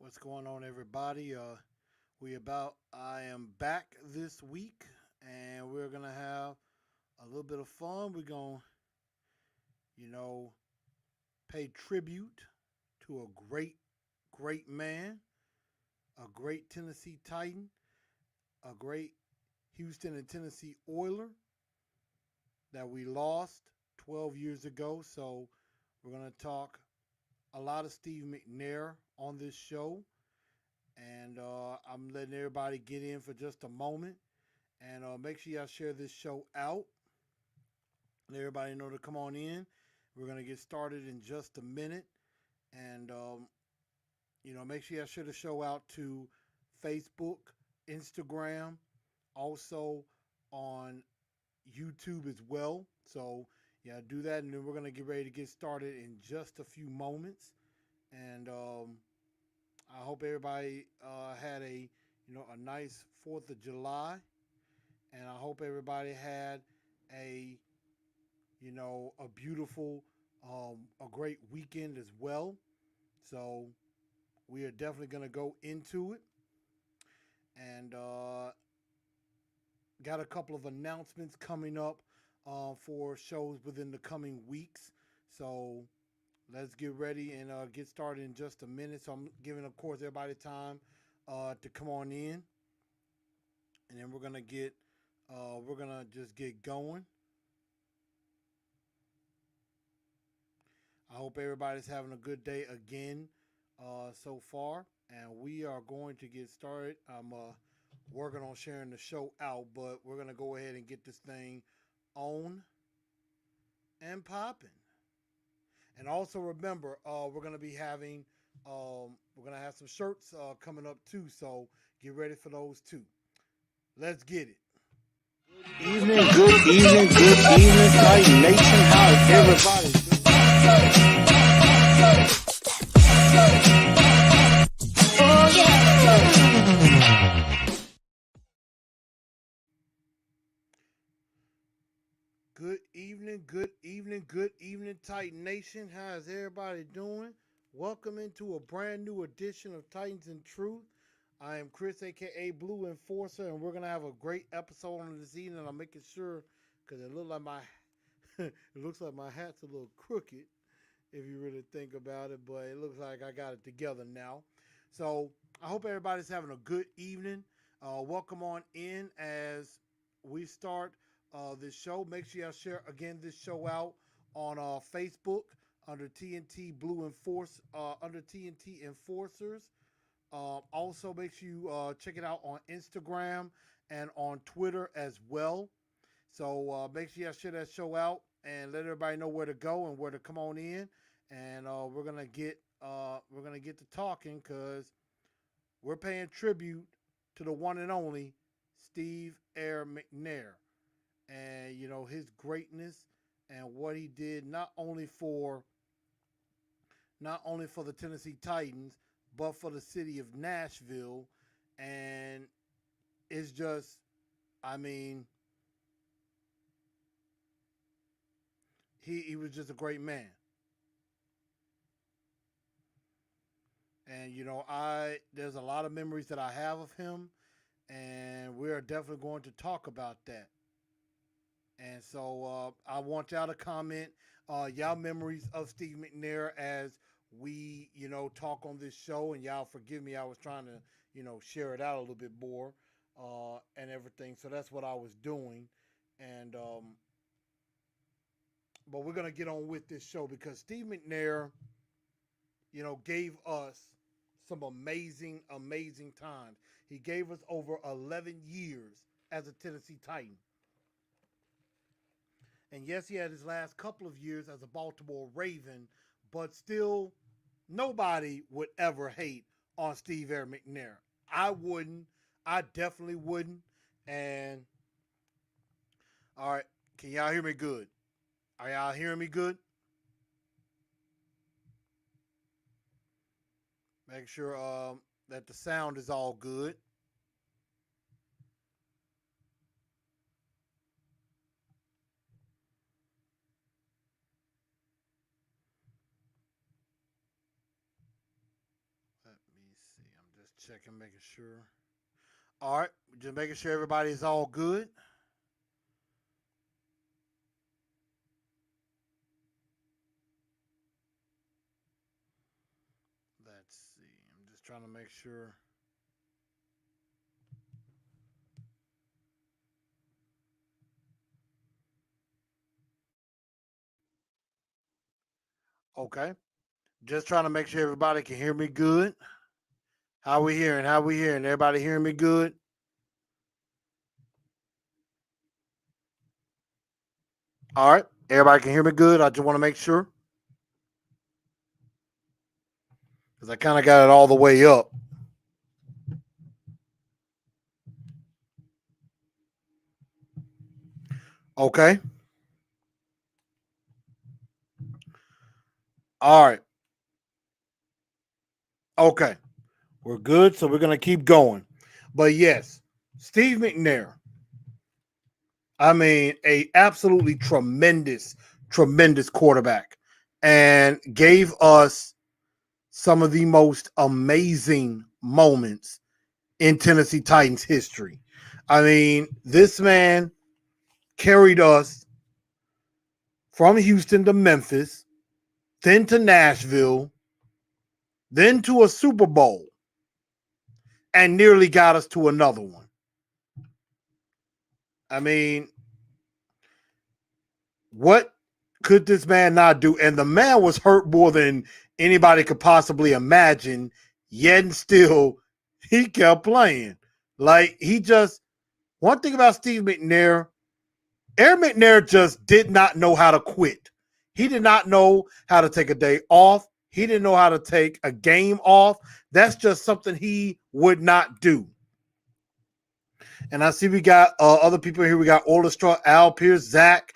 What's going on, everybody? I am back this week, and we're gonna have a little bit of fun. We're gonna, you know, pay tribute to a great man, a great Tennessee Titan, a great Houston and Tennessee Oiler that we lost 12 years ago. So we're gonna talk a lot of Steve McNair on this show. And I'm letting everybody get in for just a moment. And make sure y'all share this show out. Let everybody know to come on in. We're going to get started in just a minute. And, make sure y'all share the show out to Facebook, Instagram, also on YouTube as well. So, yeah, do that. And then we're going to get ready to get started in just a few moments. And, I hope everybody had a nice 4th of July, and I hope everybody had a a beautiful, a great weekend as well. So we are definitely going to go into it, and got a couple of announcements coming up for shows within the coming weeks. So let's get ready and get started in just a minute. So I'm giving, of course, everybody time to come on in, and then we're gonna just get going. I hope everybody's having a good day again so far, and we are going to get started. I'm working on sharing the show out, but we're gonna go ahead and get this thing on and popping. And also remember, we're gonna have some shirts coming up too. So get ready for those too. Let's get it. Good evening, Titan Nation. How is everybody good evening, Titan Nation. How is everybody doing? Welcome into a brand new edition of Titans in Truth. I am Chris, aka Blu Enforcer, and we're gonna have a great episode on this evening. I'm making sure because it looks like my it looks like my hat's a little crooked if you really think about it, but it looks like I got it together now. So I hope everybody's having a good evening. Welcome on in as we start this show. Make sure y'all share again this show out on Facebook under TNT Blu Enforce under TNT Enforcers. Also, make sure you check it out on Instagram and on Twitter as well. So make sure y'all share that show out and let everybody know where to go and where to come on in. And we're gonna get to talking because we're paying tribute to the one and only Steve Air McNair, and his greatness and what he did not only for the Tennessee Titans but for the city of Nashville. And it's just, I mean, he was just a great man. And there's a lot of memories that I have of him, and we are definitely going to talk about that. And so I want y'all to comment y'all memories of Steve McNair as we, talk on this show. And y'all forgive me, I was trying to, share it out a little bit more and everything. So that's what I was doing. And but we're gonna get on with this show because Steve McNair, gave us some amazing times. He gave us over 11 years as a Tennessee Titan. And yes, he had his last couple of years as a Baltimore Raven, but still, nobody would ever hate on Steve Air McNair. I wouldn't. I definitely wouldn't. And, all right, can y'all hear me good? Are y'all hearing me good? Make sure that the sound is all good. Let me see. Checking, making sure. All right, just making sure everybody's all good. Let's see. I'm just trying to make sure. Okay. Just trying to make sure everybody can hear me good. How we hearing? How we hearing? Everybody hearing me good? All right. Everybody can hear me good. I just want to make sure because I kind of got it all the way up. Okay. All right. Okay. We're good. So we're going to keep going. But yes, Steve McNair. I mean, a absolutely tremendous, tremendous quarterback and gave us some of the most amazing moments in Tennessee Titans history. I mean, this man carried us from Houston to Memphis, then to Nashville, then to a Super Bowl, and nearly got us to another one. I mean, what could this man not do? And the man was hurt more than anybody could possibly imagine, yet and still he kept playing. Like he just, one thing about Steve McNair, Aaron McNair just did not know how to quit. He did not know how to take a day off. He didn't know how to take a game off. That's just something he would not do. And I see we got other people here. We got Orchestra, Al Pierce, Zach,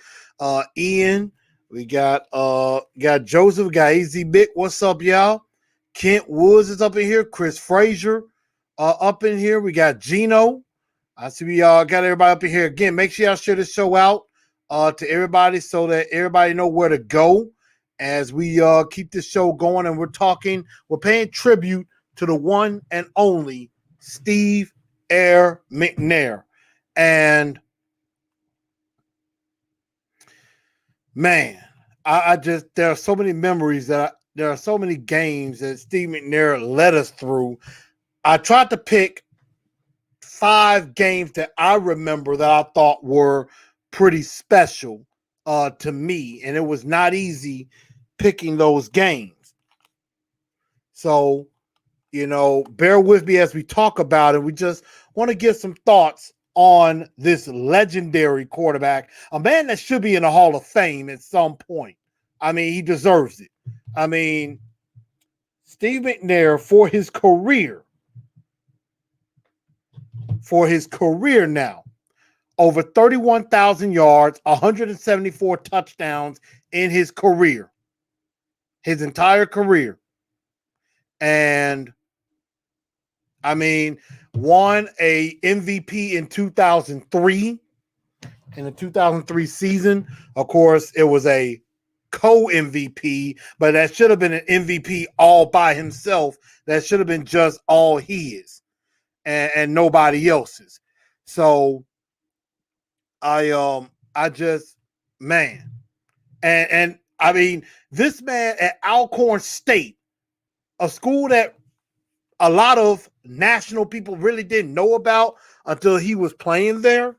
Ian. We got Joseph, got AZ Bick. What's up, y'all? Kent Woods is up in here. Chris Frazier up in here. We got Gino. I see we got everybody up in here. Again, make sure y'all share this show out to everybody so that everybody know where to go as we keep this show going. And we're paying tribute to the one and only Steve Air McNair. And man, I just, there are so many memories there are so many games that Steve McNair led us through. I tried to pick 5 games that I remember that I thought were pretty special to me, and it was not easy picking those games. So, bear with me as we talk about it. We just want to give some thoughts on this legendary quarterback, a man that should be in the Hall of Fame at some point. I mean, he deserves it. I mean, Steve McNair, for his career now, over 31,000 yards, 174 touchdowns in his career, his entire career. And I mean, won a MVP in 2003, in the 2003 season. Of course, it was a co-MVP, but that should have been an MVP all by himself. That should have been just all his and nobody else's. So I just, man. And I mean, this man at Alcorn State, a school that a lot of national people really didn't know about until he was playing there,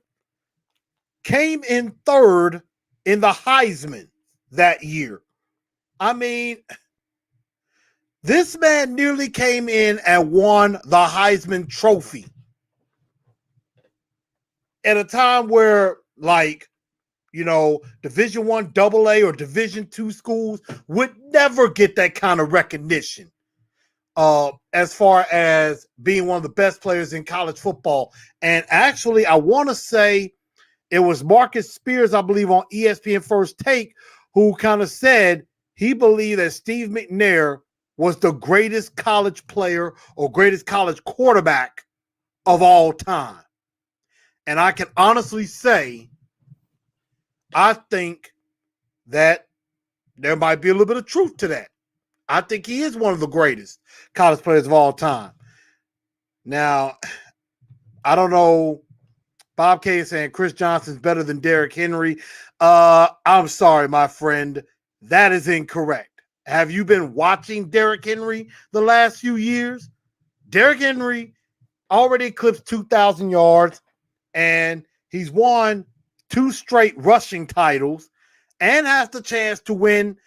came in third in the Heisman that year. I mean, this man nearly came in and won the Heisman Trophy at a time where, like, Division One AA or Division Two schools would never get that kind of recognition. As far as being one of the best players in college football. And actually, I want to say it was Marcus Spears, I believe, on ESPN First Take, who kind of said he believed that Steve McNair was the greatest college player or greatest college quarterback of all time. And I can honestly say, I think that there might be a little bit of truth to that. I think he is one of the greatest college players of all time. Now, I don't know. Bob K is saying Chris Johnson's better than Derrick Henry. I'm sorry, my friend. That is incorrect. Have you been watching Derrick Henry the last few years? Derrick Henry already eclipsed 2,000 yards, and he's won 2 straight rushing titles and has the chance to win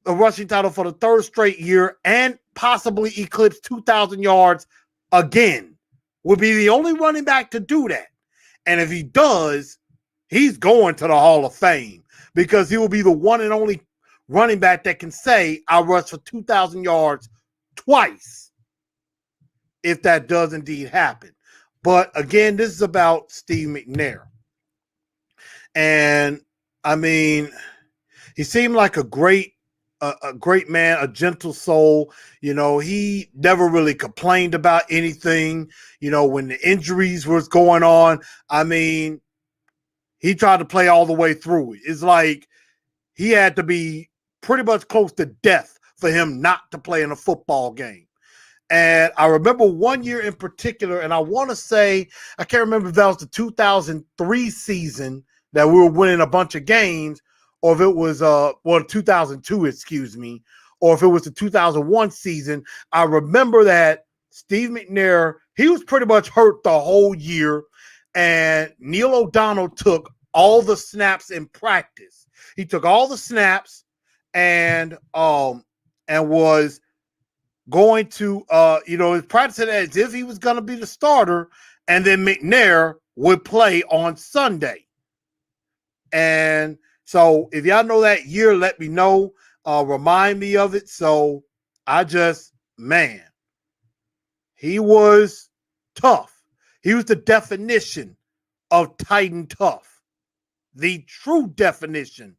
a rushing title for the 3rd straight year and possibly eclipse 2,000 yards again. Would be the only running back to do that. And if he does, he's going to the Hall of Fame because he will be the one and only running back that can say, I rushed for 2,000 yards twice, if that does indeed happen. But again, this is about Steve McNair. And I mean, he seemed like a great man, a gentle soul. You know, he never really complained about anything. You know, when the injuries was going on, I mean, he tried to play all the way through it. It's like he had to be pretty much close to death for him not to play in a football game. And I remember one year in particular, and I want to say, I can't remember if that was the 2003 season that we were winning a bunch of games, or if it was 2002, excuse me, or if it was the 2001 season. I remember that Steve McNair, he was pretty much hurt the whole year, and Neil O'Donnell took all the snaps in practice. He took all the snaps and was going to practicing as if he was going to be the starter, and then McNair would play on Sunday. And so if y'all know that year, let me know. Remind me of it. So he was tough. He was the definition of Titan tough. The true definition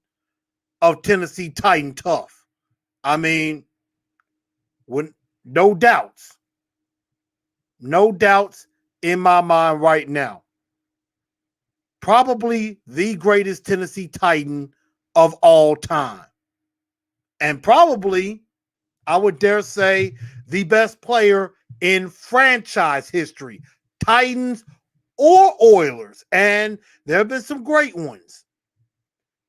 of Tennessee Titan tough. I mean, no doubts in my mind right now. Probably the greatest Tennessee Titan of all time. And probably, I would dare say, the best player in franchise history. Titans or Oilers. And there have been some great ones.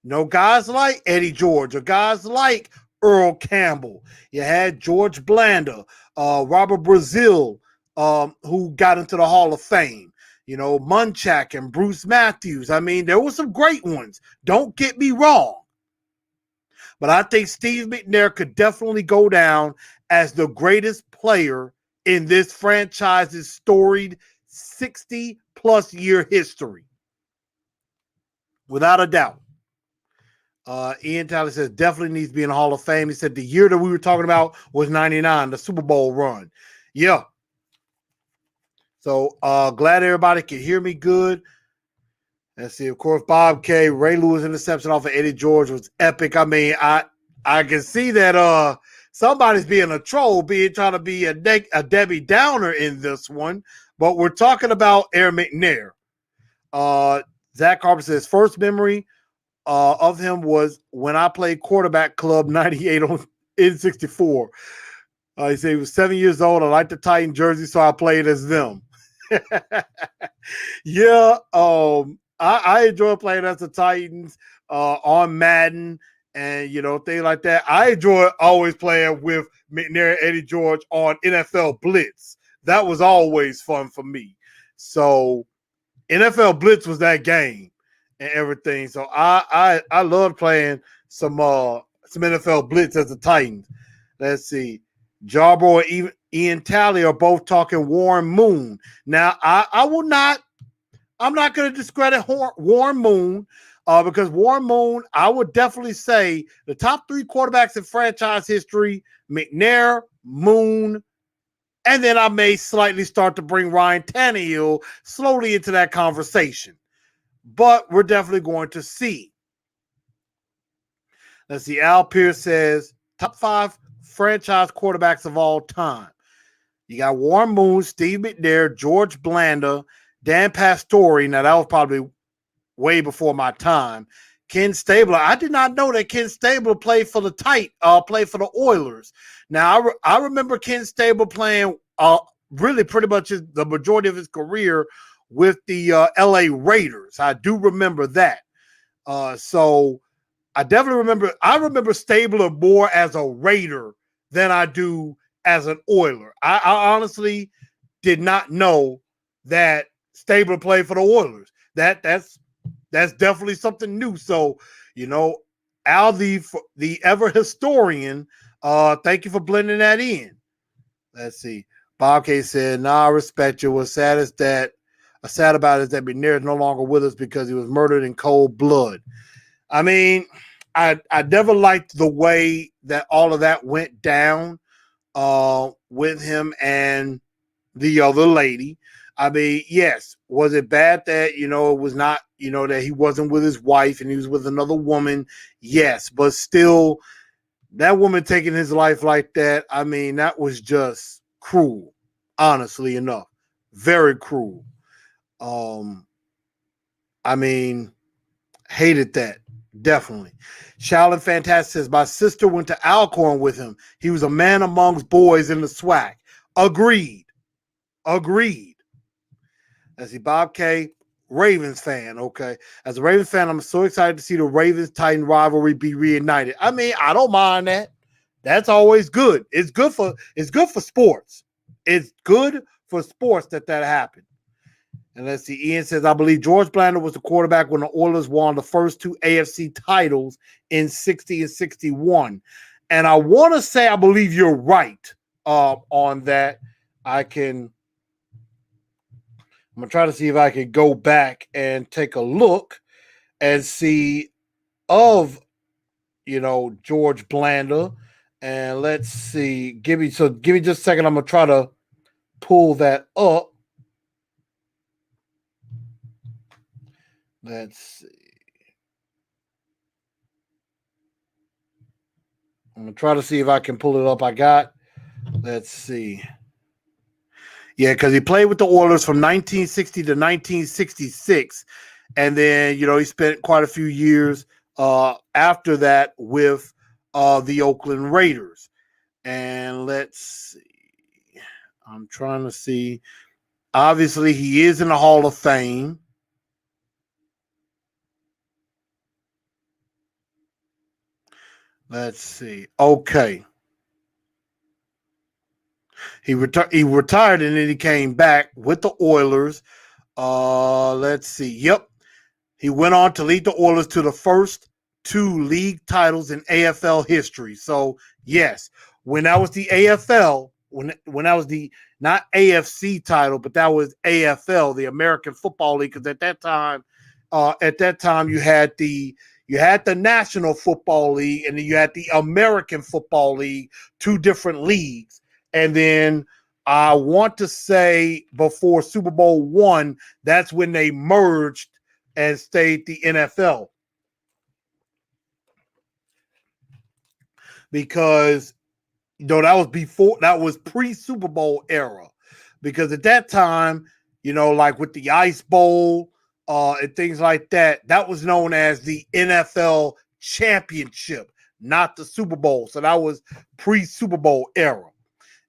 You know, guys like Eddie George or guys like Earl Campbell. You had George Blanda, Robert Brazil, who got into the Hall of Fame. You know, Munchak and Bruce Matthews. I mean, there were some great ones. Don't get me wrong. But I think Steve McNair could definitely go down as the greatest player in this franchise's storied 60-plus year history. Without a doubt. Ian Tyler says definitely needs to be in the Hall of Fame. He said the year that we were talking about was 99, the Super Bowl run. Yeah. So glad everybody can hear me good. Let's see. Of course, Bob K. Ray Lewis interception off of Eddie George was epic. I mean, I can see that somebody's being a troll, trying to be a Debbie Downer in this one. But we're talking about Air McNair. Zach Harper says first memory of him was when I played quarterback club 98 on N64. He said he was 7 years old. I liked the Titan jersey, so I played as them. Yeah, I enjoy playing as the Titans on Madden and, you know, things like that. I enjoy always playing with McNair and Eddie George on NFL Blitz. That was always fun for me. So NFL Blitz was that game and everything. So I loved playing some NFL Blitz as the Titans. Let's see. Jarbo and Ian Talley are both talking Warren Moon. Now, I'm not going to discredit Warren Moon because Warren Moon, I would definitely say the top 3 quarterbacks in franchise history, McNair, Moon, and then I may slightly start to bring Ryan Tannehill slowly into that conversation. But we're definitely going to see. Let's see. Al Pierce says top 5 franchise quarterbacks of all time. You got Warren Moon, Steve McNair, George Blanda, Dan Pastore. Now, that was probably way before my time. Ken Stabler. I did not know that Ken Stabler played for the Oilers. Now, I remember Ken Stabler playing really pretty much the majority of his career with the LA Raiders. I do remember that. So I definitely remember. I remember Stabler more as a Raider than I do as an Oiler. I honestly did not know that Stabler played for the Oilers. That's definitely something new. So, you know, Al, the ever historian, thank you for blending that in. Let's see. Bob K said, "Nah, I respect you. What's sad about it is that McNair is no longer with us because he was murdered in cold blood." I mean, I never liked the way that all of that went down with him and the other lady. I mean, yes, was it bad that, it was not, that he wasn't with his wife and he was with another woman? Yes, but still, that woman taking his life like that, I mean, that was just cruel, honestly enough. Very cruel. I mean, hated that. Definitely. Shaolin Fantastic says, my sister went to Alcorn with him. He was a man amongst boys in the SWAC. Agreed. Let's see, Bob K, Ravens fan. Okay. As a Ravens fan, I'm so excited to see the Ravens-Titan rivalry be reignited. I mean, I don't mind that. That's always good. It's good for sports. It's good for sports that happened. And let's see, Ian says, I believe George Blanda was the quarterback when the Oilers won the first two AFC titles in 60 and 61. And I want to say I believe you're right on that. I'm going to try to see if I can go back and take a look and see of, George Blanda. And let's see. Give me just a second. I'm going to try to pull that up. Let's see. I'm going to try to see if I can pull it up. Let's see. Yeah, because he played with the Oilers from 1960 to 1966. And then, he spent quite a few years after that with the Oakland Raiders. And let's see. I'm trying to see. Obviously, he is in the Hall of Fame. Let's see. Okay. He retired and then he came back with the Oilers. Let's see. Yep. He went on to lead the Oilers to the first two league titles in AFL history. So, yes, when that was the AFL, when that was the not AFC title, but that was AFL, the American Football League, because at that time you had the National Football League and then you had the American Football League, two different leagues. And then I want to say before Super Bowl I, that's when they merged and stayed the NFL. Because that was pre-Super Bowl era. Because at that time, like with the Ice Bowl and things like that, that was known as the NFL Championship, not the Super Bowl. So that was pre-Super Bowl era.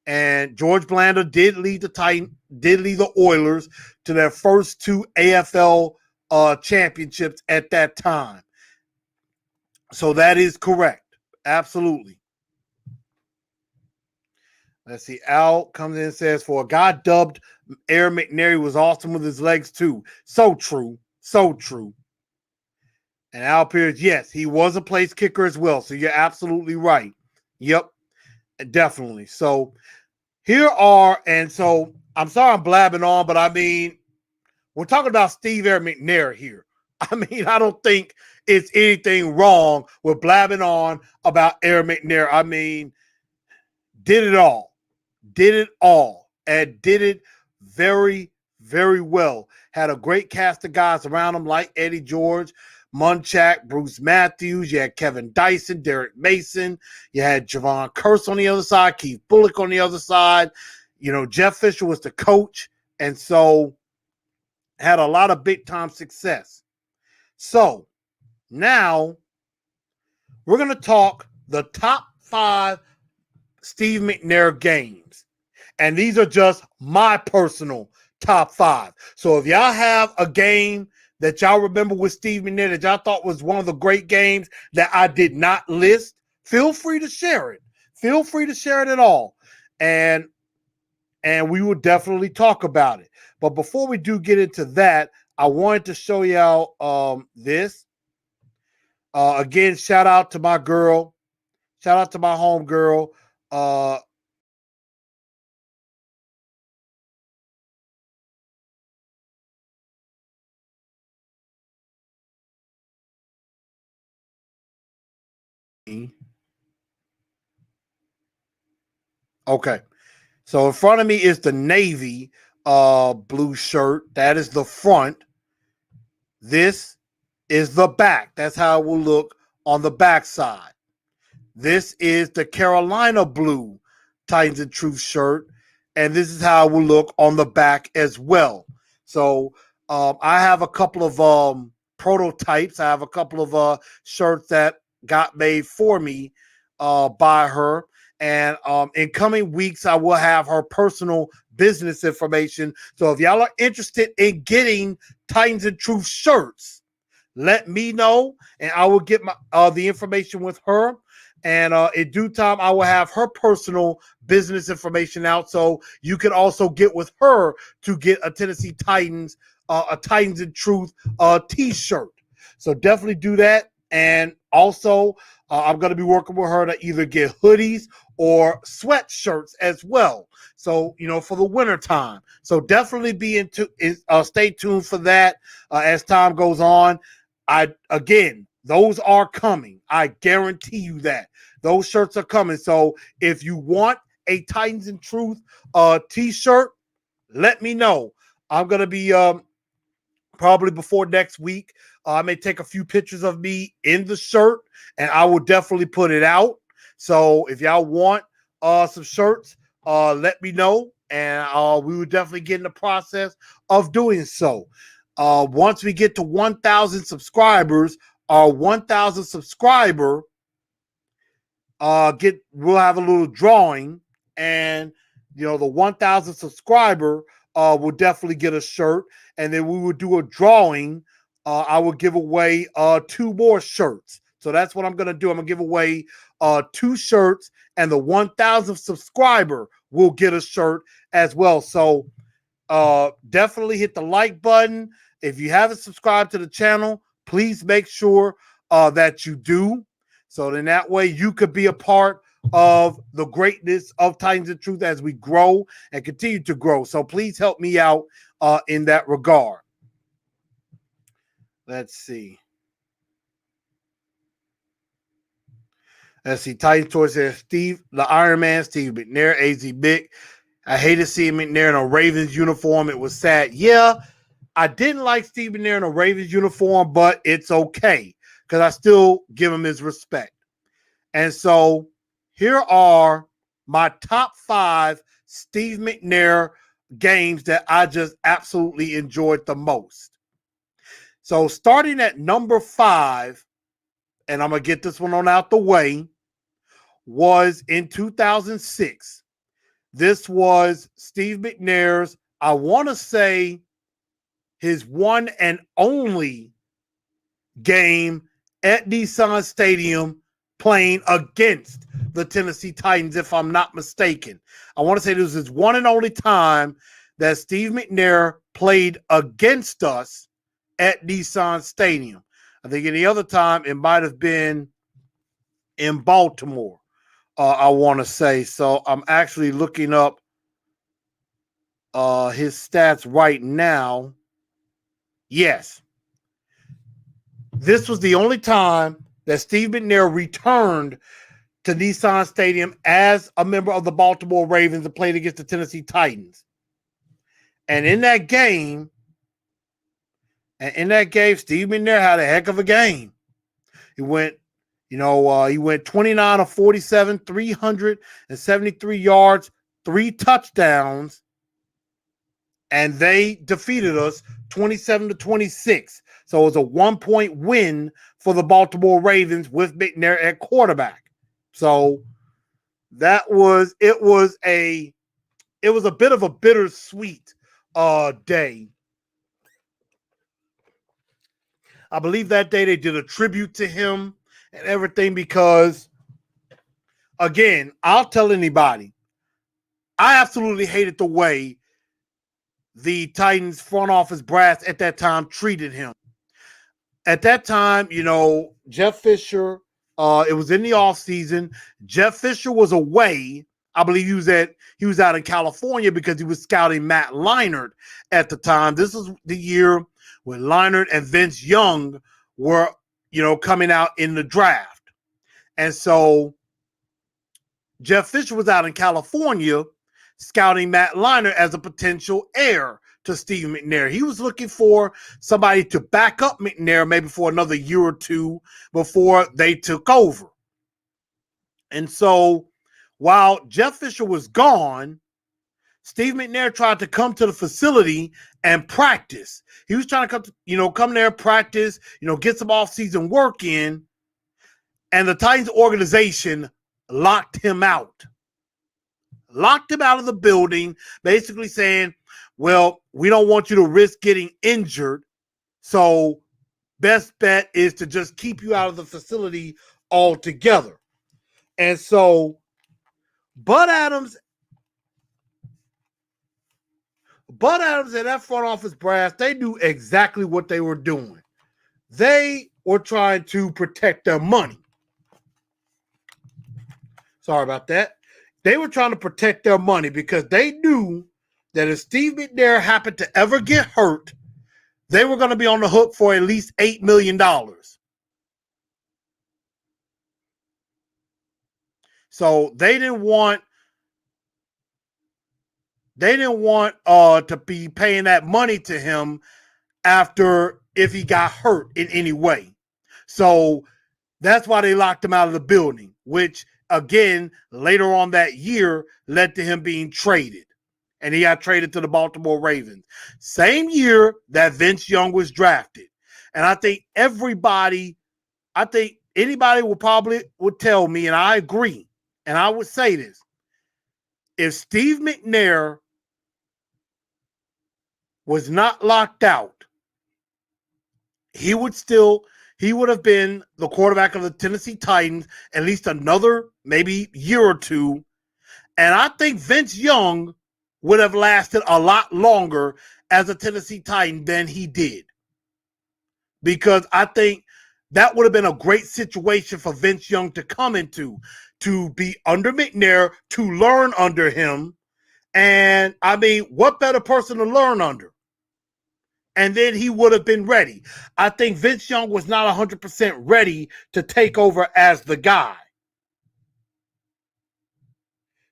And George Blanda did lead the Oilers to their first two AFL championships at that time. So that is correct. Absolutely. Let's see. Al comes in and says, for a guy dubbed Aaron McNair was awesome with his legs too. So true. So true. And Al Pierce, yes, he was a place kicker as well. So you're absolutely right. Yep. Definitely. So so I'm sorry I'm blabbing on, but I mean, we're talking about Steve Aaron McNair here. I mean, I don't think it's anything wrong with blabbing on about Aaron McNair. I mean, did it all, and did it very, very well. Had a great cast of guys around him like Eddie George, Munchak, Bruce Matthews. You had Kevin Dyson, Derek Mason. You had Javon Curse on the other side, Keith Bullock on the other side. Jeff Fisher was the coach, and so had a lot of big-time success. So now we're going to talk the top 5 Steve McNair games. And these are just my personal top 5. So if y'all have a game that y'all remember with Steve McNair that y'all thought was one of the great games that I did not list, feel free to share it. Feel free to share it at all. And we will definitely talk about it. But before we do get into that, I wanted to show y'all this. Again, shout out to my girl. Shout out to my home girl. Okay. So in front of me is the navy blue shirt. That is the front. This is the back. That's how it will look on the back side. This is the Carolina blue Titans and Truth shirt. And this is how it will look on the back as well. So I have a couple of prototypes. I have a couple of shirts that got made for me by her. And in coming weeks, I will have her personal business information. So if y'all are interested in getting Titans and Truth shirts, let me know, and I will get my the information with her. And in due time, I will have her personal business information out, so you can also get with her to get a Tennessee Titans, a Titans and Truth T-shirt. So definitely do that. And also, I'm going to be working with her to either get hoodies or sweatshirts as well. So, for the winter time. So definitely stay tuned for that as time goes on. Those are coming. I guarantee you that. Those shirts are coming. So if you want a Titans and Truth t-shirt, let me know. I'm going to be probably before next week. I may take a few pictures of me in the shirt, and I will definitely put it out. So if y'all want some shirts, let me know, and we will definitely get in the process of doing so. Once we get to 1,000 subscribers, our 1,000 subscriber we'll have a little drawing, and the 1,000 subscriber will definitely get a shirt, and then we will do a drawing. I will give away 2 more shirts. So that's what I'm going to do. I'm going to give away 2 shirts, and the 1,000 subscriber will get a shirt as well. So definitely hit the like button. If you haven't subscribed to the channel, please make sure that you do. So then that way you could be a part of the greatness of Titans and Truth as we grow and continue to grow. So please help me out in that regard. Let's see. Titans Toy says Steve, the Iron Man, Steve McNair, AZ Mick. I hated seeing McNair in a Ravens uniform. It was sad. Yeah, I didn't like Steve McNair in a Ravens uniform, but it's okay because I still give him his respect. And so here are my top 5 Steve McNair games that I just absolutely enjoyed the most. So starting at number 5, and I'm going to get this one on out the way, was in 2006. This was Steve McNair's, I want to say, his one and only game at Nissan Stadium playing against the Tennessee Titans, if I'm not mistaken. I want to say this was his one and only time that Steve McNair played against us at Nissan Stadium. I think any other time it might have been in Baltimore, I want to say. So I'm actually looking up his stats right now. Yes. This was the only time that Steve McNair returned to Nissan Stadium as a member of the Baltimore Ravens and played against the Tennessee Titans. And in that game, Steve McNair had a heck of a game. He went, he went 29 of 47, 373 yards, 3 touchdowns, and they defeated us 27-26. So it was a 1-point win for the Baltimore Ravens with McNair at quarterback. So it was a it was a bit of a bittersweet day. I believe that day they did a tribute to him and everything because, again, I'll tell anybody, I absolutely hated the way the Titans front office brass at that time treated him. At that time, Jeff Fisher, it was in the offseason. Jeff Fisher was away. I believe he was out in California because he was scouting Matt Leinart at the time. This is the year when Leinart and Vince Young were, coming out in the draft. And so Jeff Fisher was out in California scouting Matt Leinart as a potential heir to Steve McNair. He was looking for somebody to back up McNair maybe for another year or two before they took over. And so while Jeff Fisher was gone, Steve McNair tried to come to the facility and practice. He was trying to come there, practice, get some off-season work in. And the Titans organization locked him out. Locked him out of the building, basically saying, well, we don't want you to risk getting injured. So best bet is to just keep you out of the facility altogether. And so Bud Adams and that front office brass, they knew exactly what they were doing. They were trying to protect their money. Sorry about that. They were trying to protect their money because they knew that if Steve McNair happened to ever get hurt, they were going to be on the hook for at least $8 million. So they didn't want to be paying that money to him after if he got hurt in any way. So that's why they locked him out of the building, which again, later on that year led to him being traded. And he got traded to the Baltimore Ravens. Same year that Vince Young was drafted. And I think anybody would tell me, and I agree, and I would say this. If Steve McNair was not locked out, he would have been the quarterback of the Tennessee Titans at least another maybe year or two. And I think Vince Young would have lasted a lot longer as a Tennessee Titan than he did. Because I think that would have been a great situation for Vince Young to come into, to be under McNair, to learn under him. And I mean, what better person to learn under? And then he would have been ready. I think Vince Young was not 100% ready to take over as the guy.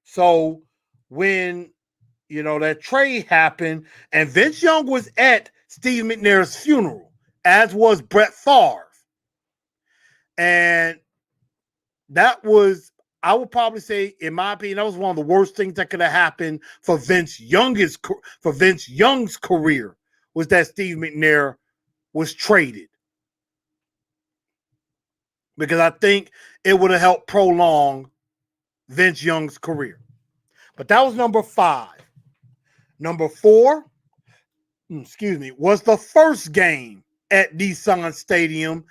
So when, that trade happened, and Vince Young was at Steve McNair's funeral, as was Brett Favre. And that was, I would probably say, in my opinion, that was one of the worst things that could have happened for Vince Young's career, was that Steve McNair was traded. Because I think it would have helped prolong Vince Young's career. But that was number 5. Number 4, was the first game at Nissan Stadium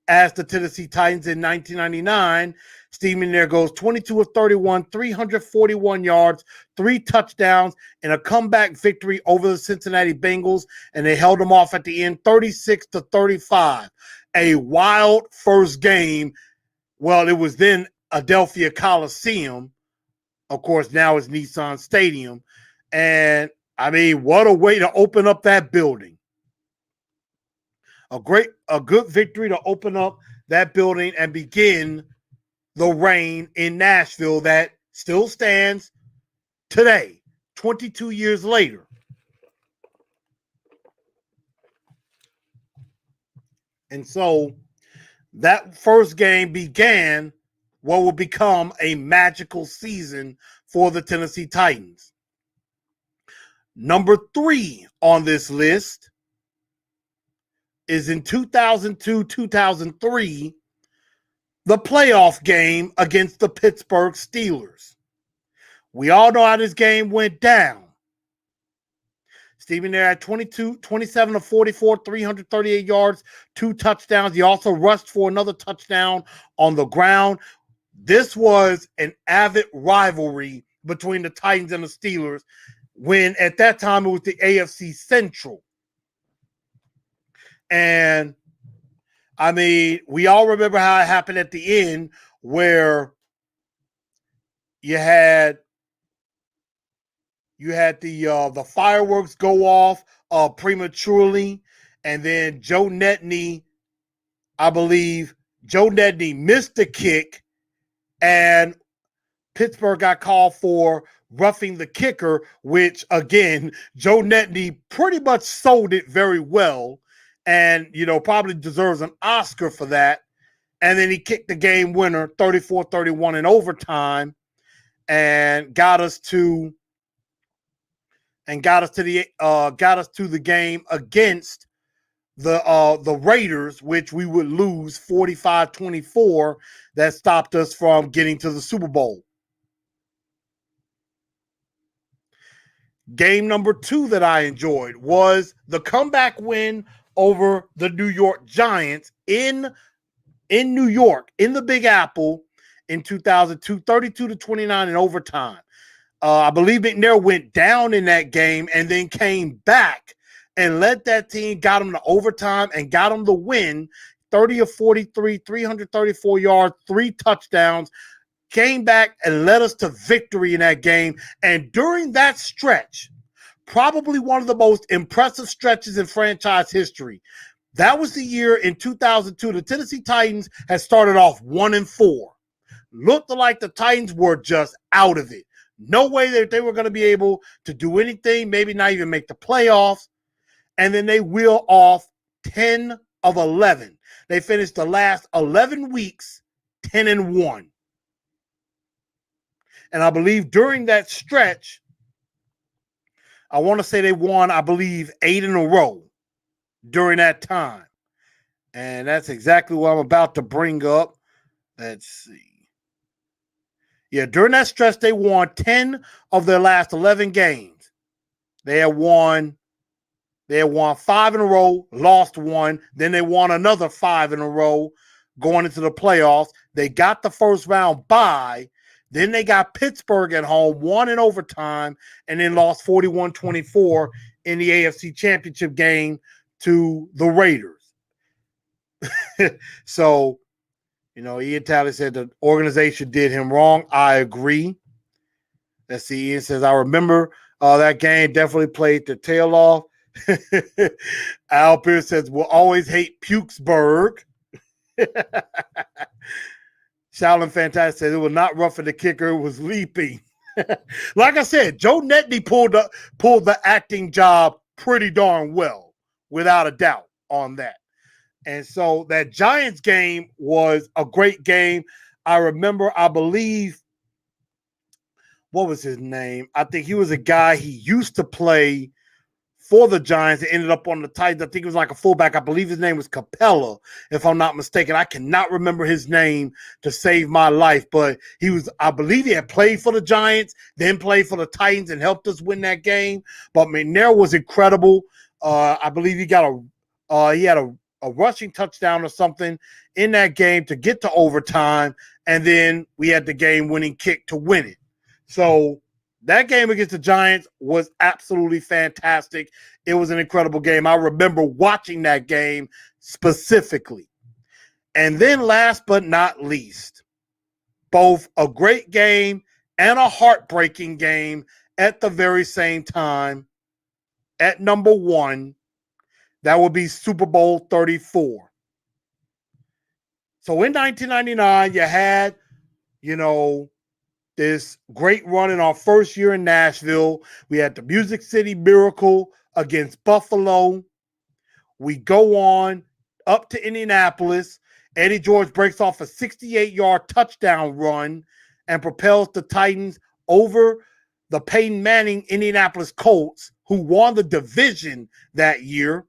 as the Tennessee Titans in 1999. Steve McNair goes 22 of 31, 341 yards, 3 touchdowns, and a comeback victory over the Cincinnati Bengals, and they held them off at the end 36-35. A wild first game. Well, it was then Adelphia Coliseum. Of course, now it's Nissan Stadium. And, I mean, what a way to open up that building. A good victory to open up that building and begin the reign in Nashville that still stands today, 22 years later. And so that first game began what will become a magical season for the Tennessee Titans. Number 3 on this list is in 2002-2003, the playoff game against the Pittsburgh Steelers. We all know how this game went down. Steve McNair had 27 of 44, 338 yards, 2 touchdowns. He also rushed for another touchdown on the ground. This was an avid rivalry between the Titans and the Steelers when at that time it was the AFC Central. And I mean, we all remember how it happened at the end where you had the fireworks go off prematurely, and then Joe Nedney, I believe Joe Nedney missed the kick, and Pittsburgh got called for roughing the kicker, which again, Joe Nedney pretty much sold it very well, and probably deserves an Oscar for that. And then he kicked the game winner 34-31 in overtime and got us to the game against the Raiders, which we would lose 45-24. That stopped us from getting to the Super Bowl. Game number 2 that I enjoyed was the comeback win over the New York Giants in New York, in the Big Apple in 2002, 32-29 in overtime. I believe McNair went down in that game and then came back and led that team, got them to overtime and got them the win, 30 of 43, 334 yards, 3 touchdowns, came back and led us to victory in that game. And during that stretch, probably one of the most impressive stretches in franchise history, that was the year in 2002. The Tennessee Titans had started off 1-4. Looked like the Titans were just out of it. No way that they were going to be able to do anything, maybe not even make the playoffs. And then they wheel off 10 of 11. They finished the last 11 weeks 10-1. And I believe during that stretch, I want to say they won, I believe, 8 in a row during that time. And that's exactly what I'm about to bring up. Let's see. Yeah, during that stretch, they won 10 of their last 11 games. They had won 5 in a row, lost 1. Then they won another 5 in a row going into the playoffs. They got the first round bye. Then they got Pittsburgh at home, won in overtime, and then lost 41-24 in the AFC Championship game to the Raiders. So, Ian Talley said the organization did him wrong. I agree. Let's see. Ian says, I remember that game, definitely played the tail off. Al Pierce says, we'll always hate Pukesburg. Shaolin Fantastic says, it was not roughing the kicker, it was leaping. Like I said, Joe Nedney pulled the acting job pretty darn well, without a doubt on that. And so that Giants game was a great game. I remember, I believe, what was his name? I think he was a guy, he used to play for the Giants and ended up on the Titans. I think it was like a fullback. I believe his name was Capella, if I'm not mistaken. I cannot remember his name to save my life, but I believe he had played for the Giants, then played for the Titans and helped us win that game. But McNair was incredible. I believe he had a rushing touchdown or something in that game to get to overtime, and then we had the game-winning kick to win it. So that game against the Giants was absolutely fantastic. It was an incredible game. I remember watching that game specifically. And then last but not least, both a great game and a heartbreaking game at the very same time. At number 1, that would be Super Bowl 34. So in 1999, you had, this great run in our first year in Nashville. We had the Music City Miracle against Buffalo. We go on up to Indianapolis. Eddie George breaks off a 68-yard touchdown run and propels the Titans over the Peyton Manning Indianapolis Colts, who won the division that year.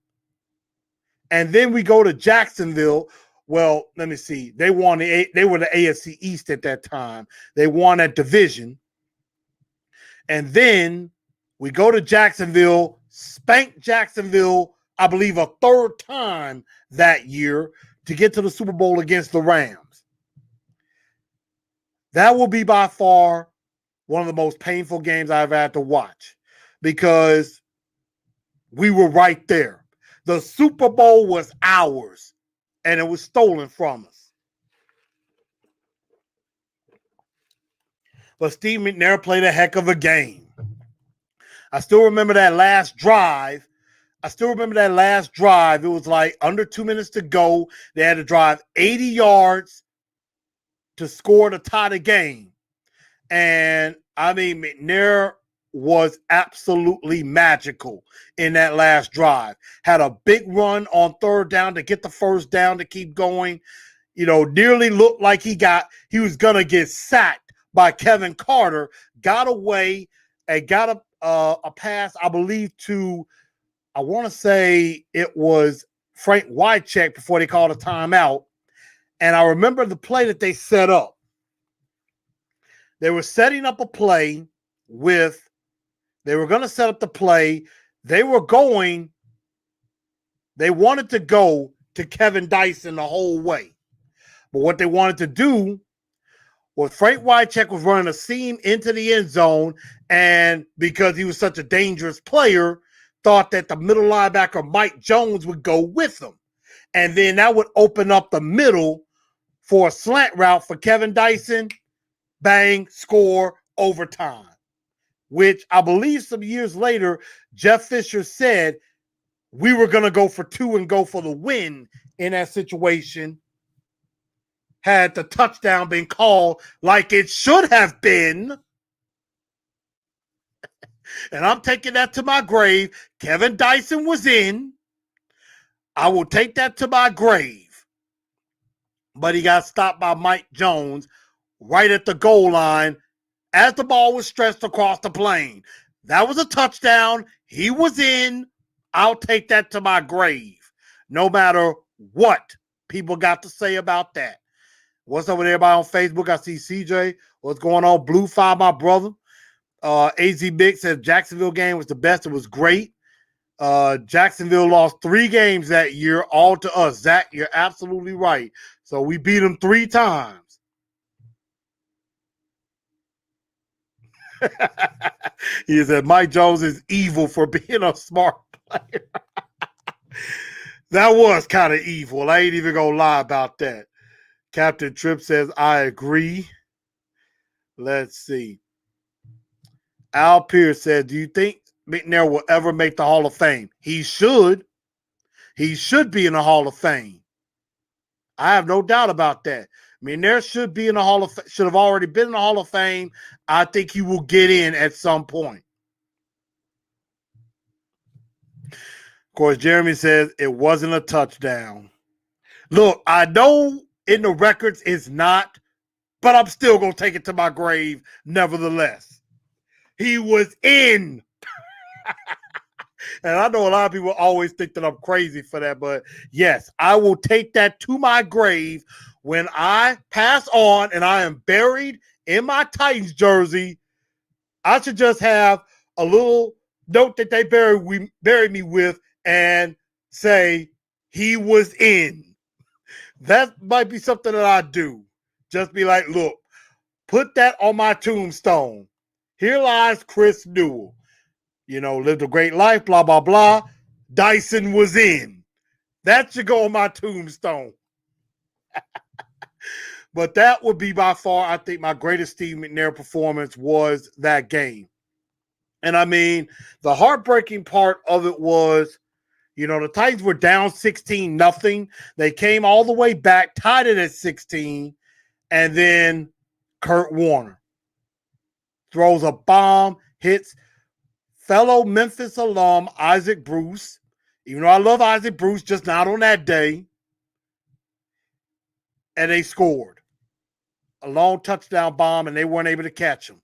And then we go to Jacksonville. Well, let me see. They were the AFC East at that time. They won that division. And then we go to Jacksonville, spank Jacksonville, I believe, a third time that year to get to the Super Bowl against the Rams. That will be by far one of the most painful games I've had to watch because we were right there. The Super Bowl was ours, and it was stolen from us. But Steve McNair played a heck of a game. I still remember that last drive. It was like under 2 minutes to go. They had to drive 80 yards to score to tie the game. And I mean, McNair was absolutely magical in that last drive. Had a big run on third down to get the first down to keep going. You know, nearly looked like he was going to get sacked by Kevin Carter. Got away and got a pass, I believe, to, I want to say it was Frank Wycheck before they called a timeout. And I remember the play that they set up. They were setting up a play they were going to set up the play. They wanted to go to Kevin Dyson the whole way. But what they wanted to do was Frank Wycheck was running a seam into the end zone, and because he was such a dangerous player, thought that the middle linebacker Mike Jones would go with him. And then that would open up the middle for a slant route for Kevin Dyson. Bang, score, overtime. Which I believe some years later, Jeff Fisher said we were going to go for 2 and go for the win in that situation. Had the touchdown been called like it should have been. And I'm taking that to my grave. Kevin Dyson was in. I will take that to my grave. But he got stopped by Mike Jones right at the goal line as the ball was stretched across the plane. That was a touchdown. He was in. I'll take that to my grave, no matter what people got to say about that. What's up with everybody on Facebook? I see CJ. What's going on? Blue 5, my brother. AZ Big says Jacksonville game was the best. It was great. Jacksonville lost 3 games that year, all to us. Zach, you're absolutely right. So we beat them 3 times. He said Mike Jones is evil for being a smart player. That was kind of evil. I ain't even gonna lie about that. Captain Tripp says, I agree. Let's see. Al Pierce said, do you think McNair will ever make the Hall of Fame? He should. He should be in the Hall of Fame. I have no doubt about that. McNair should be in the Hall of Fame, should have already been in the Hall of Fame. I think he will get in at some point. Of course, Jeremy says it wasn't a touchdown. Look, I know in the records it's not, but I'm still going to take it to my grave nevertheless. He was in. And I know a lot of people always think that I'm crazy for that, but yes, I will take that to my grave when I pass on and I am buried in my Titans jersey. I should just have a little note that they bury me with and say he was in. That might be something that I do. Just be like, look, put that on my tombstone. Here lies Chris Newell. You know, lived a great life, blah, blah, blah. Dyson was in. That should go on my tombstone. But that would be by far, I think, my greatest Steve McNair performance was that game. And I mean, the heartbreaking part of it was, you know, the Titans were down 16-0. They came all the way back, tied it at 16, and then Kurt Warner throws a bomb, hits fellow Memphis alum Isaac Bruce. Even though I love Isaac Bruce, just not on that day. And they scored a long touchdown bomb, and they weren't able to catch him.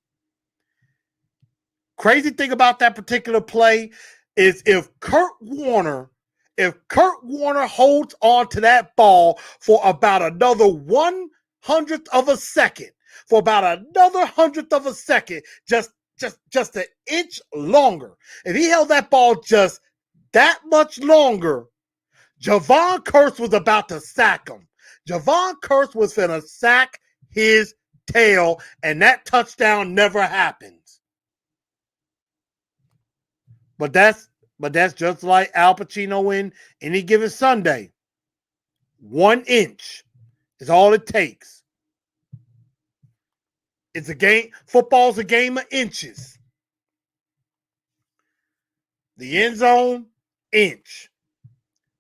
Crazy thing about that particular play is if Kurt Warner holds on to that ball for about another 1/100th of a second, just just an inch longer, if he held that ball just that much longer, Javon Curse was about to sack him. Javon Curse was finna sack his tail, and that touchdown never happens. But that's just like Al Pacino in Any Given Sunday. 1 inch is all it takes. It's a game. Football's a game of inches. The end zone, inch.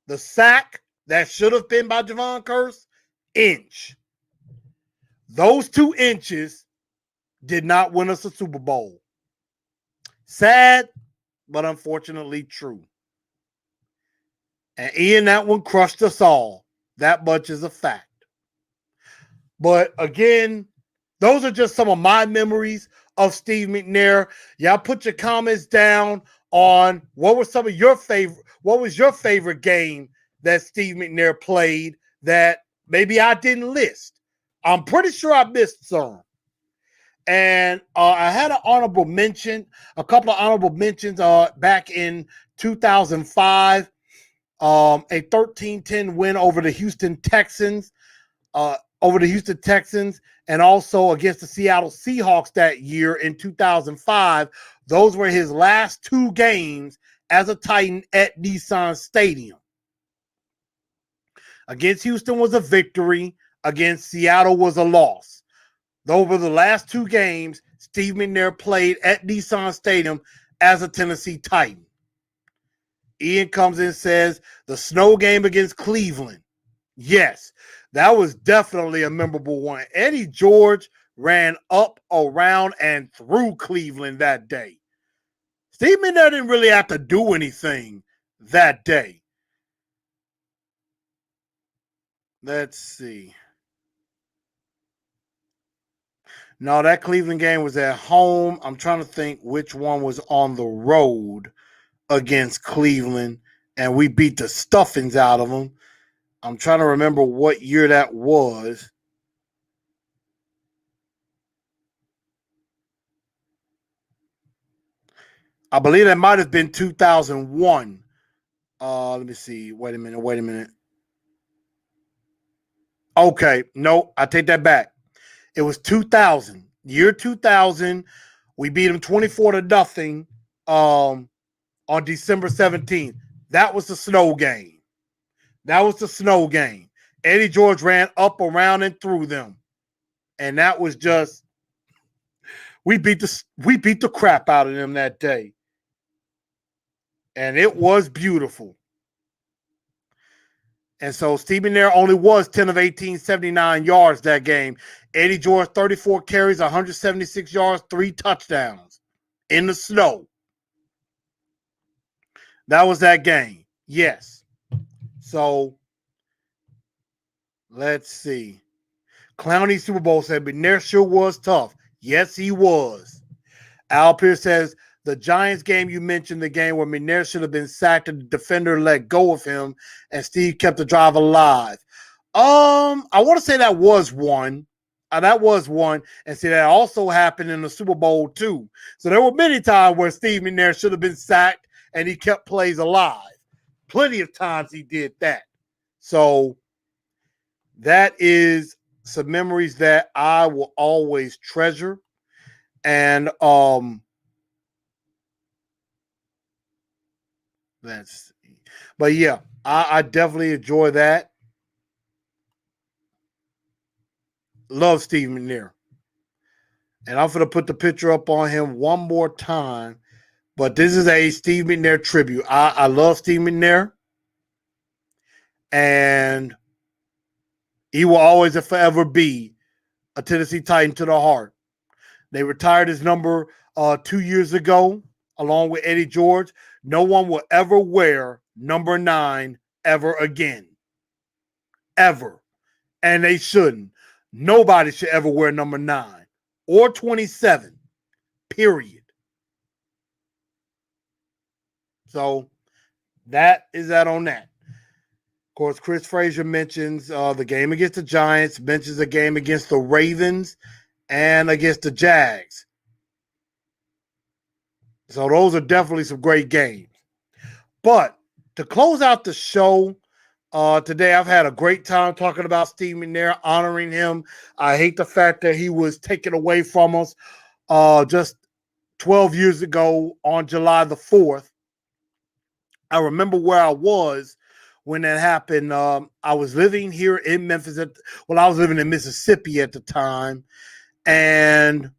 The sack that should have been by Javon Curse, inch. Those 2 inches did not win us a Super Bowl. Sad, but unfortunately true. And Ian, that one crushed us all. That much is a fact. But again, those are just some of my memories of Steve McNair. Y'all put your comments down on what was your favorite game that Steve McNair played that maybe I didn't list. I'm pretty sure I missed some. And I had a couple of honorable mentions back in 2005. A 13-10 win over the Houston Texans. And also against the Seattle Seahawks that year in 2005. Those were his last 2 games as a Titan at Nissan Stadium. Against Houston was a victory. Against Seattle was a loss. Those were the last 2 games Steve McNair played at Nissan Stadium as a Tennessee Titan. Ian comes in and says the snow game against Cleveland. Yes, that was definitely a memorable one. Eddie George ran up, around, and through Cleveland that day. Steve McNair didn't really have to do anything that day. Let's see. No, that Cleveland game was at home. I'm trying to think which one was on the road against Cleveland, and we beat the stuffings out of them. I'm trying to remember what year that was. I believe that might have been 2001. Let me see. Wait a minute. Okay, no, I take that back. It was 2000. Year 2000. We beat them 24-0 on December 17th. That was the snow game. Eddie George ran up, around, and through them. And that was just, we beat the crap out of them that day. And it was beautiful. And so Steve McNair only was 10 of 18, 79 yards that game. Eddie George, 34 carries, 176 yards, 3 touchdowns in the snow. That was that game. Yes. So let's see. Clowney Super Bowl said McNair sure was tough. Yes, he was. Al Pierce says the Giants game you mentioned, the game where McNair should have been sacked and the defender let go of him and Steve kept the drive alive. I want to say that was one. That was one. And see, that also happened in the Super Bowl too. So there were many times where Steve McNair should have been sacked and he kept plays alive. Plenty of times he did that. So that is some memories that I will always treasure. And but yeah, I definitely enjoy that. Love Steve McNair. And I'm going to put the picture up on him one more time. But this is a Steve McNair tribute. I love Steve McNair. And he will always and forever be a Tennessee Titan to the heart. They retired his number 2 years ago, along with Eddie George. No one will ever wear number 9 ever again. Ever. And they shouldn't. Nobody should ever wear number 9 or 27. Period. So that is that on that. Of course, Chris Frazier mentions the game against the Giants, mentions the game against the Ravens and against the Jags. So those are definitely some great games. But to close out the show, today I've had a great time talking about Steve McNair, honoring him. I hate the fact that he was taken away from us just 12 years ago on July the 4th. I remember where I was when that happened. I was living here in Memphis. I was living in Mississippi at the time, and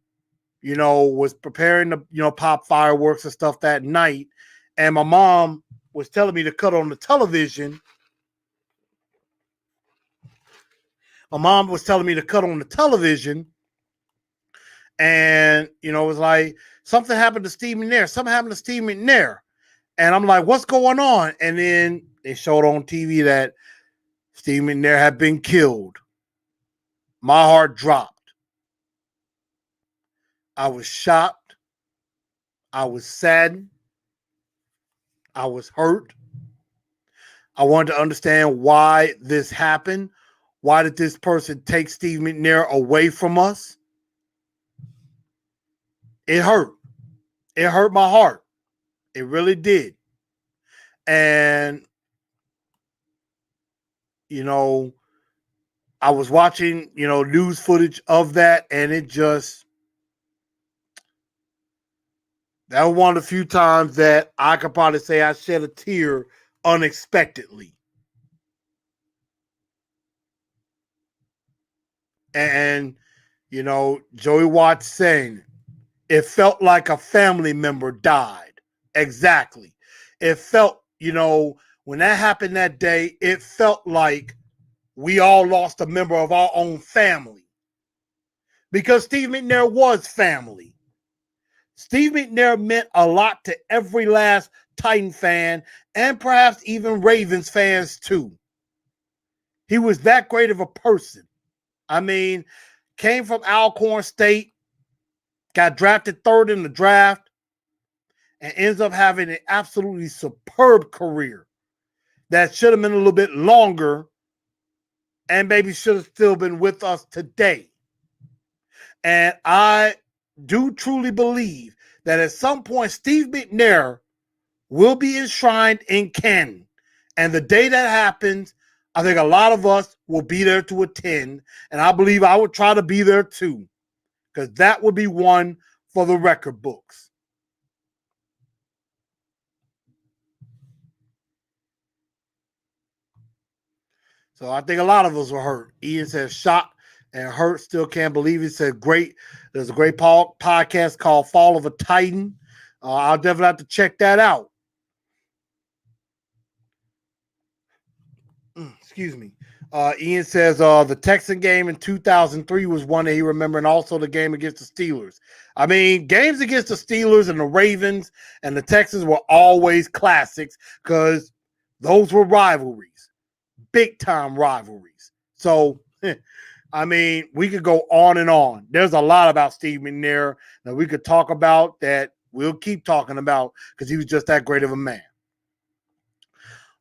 was preparing to pop fireworks and stuff that night. And my mom was telling me to cut on the television. My mom was telling me to cut on the television, and it was like something happened to Steve McNair. Something happened to Steve McNair. And I'm like, what's going on? And then they showed on TV that Steve McNair had been killed. My heart dropped. I was shocked. I was saddened. I was hurt. I wanted to understand why this happened. Why did this person take Steve McNair away from us? It hurt. It hurt my heart. It really did. And, I was watching, news footage of that, and that was one of the few times that I could probably say I shed a tear unexpectedly. And, Joey Watts saying, it felt like a family member died. Exactly. It felt, when that happened that day, it felt like we all lost a member of our own family. Because Steve McNair was family. Steve McNair meant a lot to every last Titan fan and perhaps even Ravens fans too. He was that great of a person. I mean, came from Alcorn State, got drafted third in the draft, and ends up having an absolutely superb career that should have been a little bit longer and maybe should have still been with us today. And I do truly believe that at some point Steve McNair will be enshrined in canon. And the day that happens, I think a lot of us will be there to attend. And I believe I would try to be there too, because that would be one for the record books. So I think a lot of us were hurt. Ian says shocked and hurt, still can't believe it. He said great. There's a great podcast called Fall of a Titan. I'll definitely have to check that out. Excuse me. Ian says the Texan game in 2003 was one that he remembered, and also the game against the Steelers. I mean, games against the Steelers and the Ravens and the Texans were always classics because those were rivalries, big-time rivalries. So, I mean, we could go on and on. There's a lot about Steve McNair that we could talk about that we'll keep talking about because he was just that great of a man.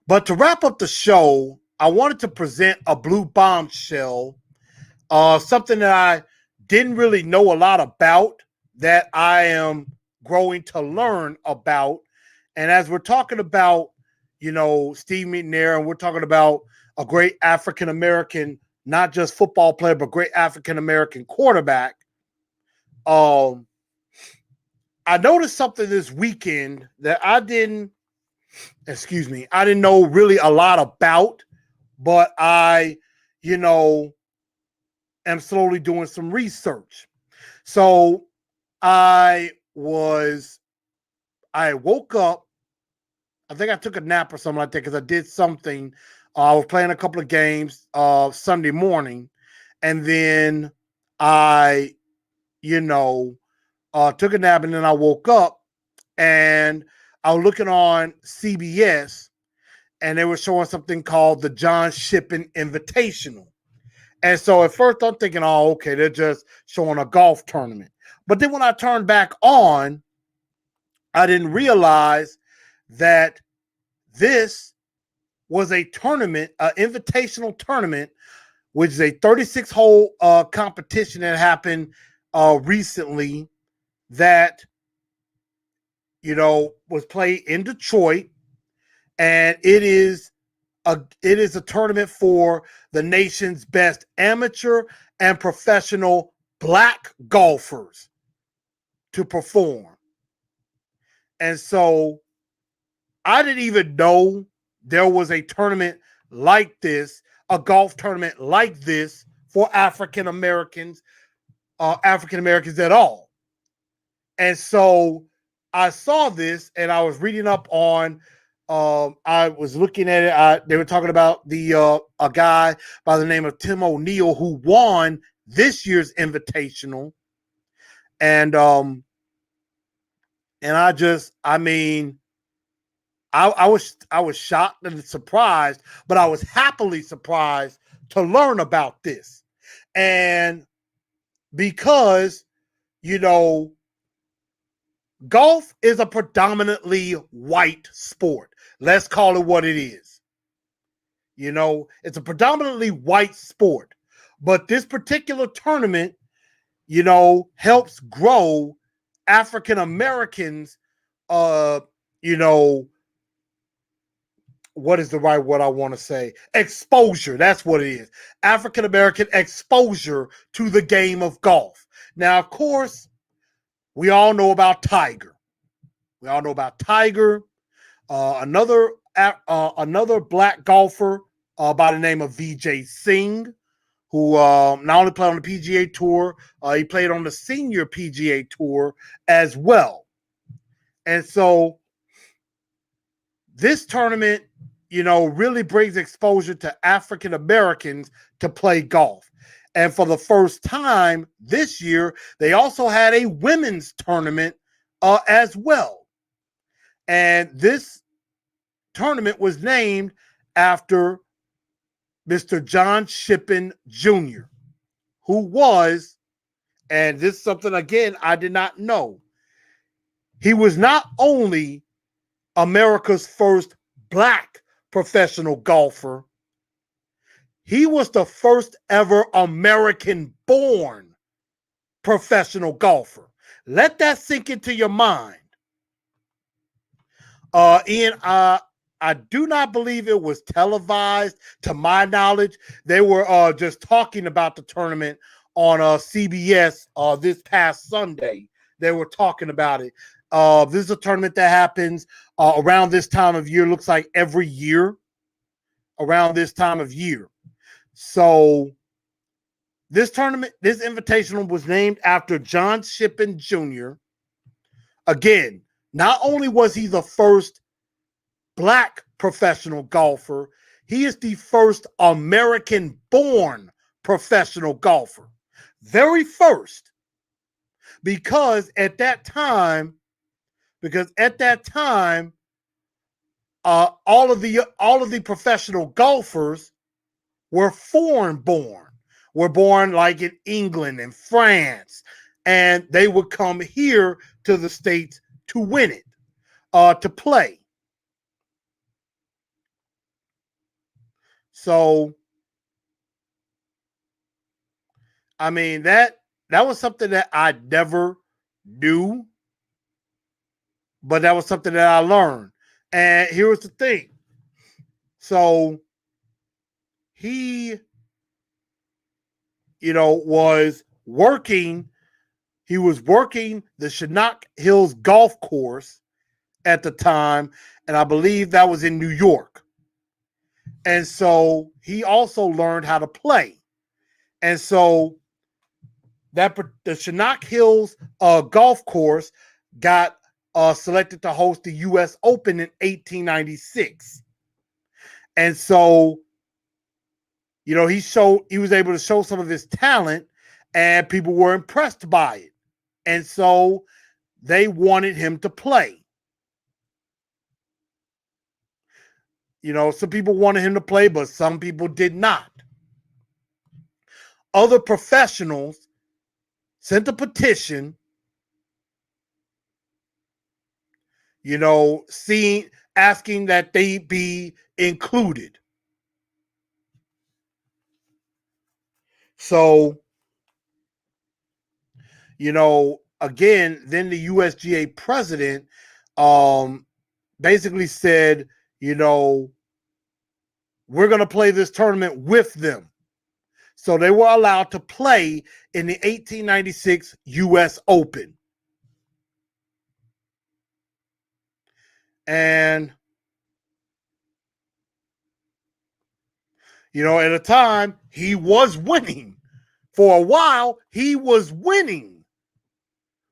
But to wrap up the show, I wanted to present a blue bombshell, something that I didn't really know a lot about that I am growing to learn about. And as we're talking about, Steve McNair, and we're talking about a great African-American, not just football player, but great African-American quarterback, I noticed something this weekend that I didn't know really a lot about, but I, am slowly doing some research. So I woke up, I think I took a nap or something like that because I did something. I was playing a couple of games Sunday morning, and then I, took a nap, and then I woke up, and I was looking on CBS, and they were showing something called the John Shippen Invitational. And so at first I'm thinking, oh, okay, they're just showing a golf tournament. But then when I turned back on, I didn't realize that this was a tournament, an invitational tournament, which is a 36-hole competition that happened recently that was played in Detroit, and it is a tournament for the nation's best amateur and professional black golfers to perform. And so I didn't even know there was a tournament like this, a golf tournament like this for African Americans at all. And so I saw this and I was reading up on. I was looking at it. They were talking about a guy by the name of Tim O'Neill who won this year's Invitational, and I mean, I was shocked and surprised, but I was happily surprised to learn about this, and because you know golf is a predominantly white sport. Let's call it what it is. It's a predominantly white sport. But this particular tournament, helps grow African Americans, you know, what is the right word I want to say? Exposure. That's what it is. African American exposure to the game of golf. Now, of course, we all know about Tiger. We all know about Tiger. Another black golfer by the name of Vijay Singh, who not only played on the PGA Tour, he played on the Senior PGA Tour as well. And so this tournament, really brings exposure to African Americans to play golf. And for the first time this year, they also had a women's tournament as well. And this tournament was named after Mr. John Shippen Jr., who was, and this is something, again, I did not know, he was not only America's first black professional golfer, he was the first ever American-born professional golfer. Let that sink into your mind. Ian, I do not believe it was televised. To my knowledge, they were just talking about the tournament on CBS this past Sunday. They were talking about it. This is a tournament that happens around this time of year. Looks like every year around this time of year. So this tournament, this invitational was named after John Shippen Jr. Again, not only was he the first black professional golfer, he is the first American-born professional golfer. Very first. Because at that time, all of the professional golfers were foreign-born. Were born like in England and France, and they would come here to the States to win it, to play. So, I mean, that was something that I never knew, but that was something that I learned. And here was the thing. So he, was working. He was working the Chinook Hills golf course at the time, and I believe that was in New York. And so he also learned how to play. And so the Chinook Hills golf course got selected to host the U.S. Open in 1896. And so, he was able to show some of his talent, and people were impressed by it. And so they wanted him to play. Some people wanted him to play, but some people did not. Other professionals sent a petition, asking that they be included. So, again, then the USGA president, basically said, you know, we're going to play this tournament with them. So they were allowed to play in the 1896 U.S. Open. And, you know, at a time, he was winning. For a while, he was winning.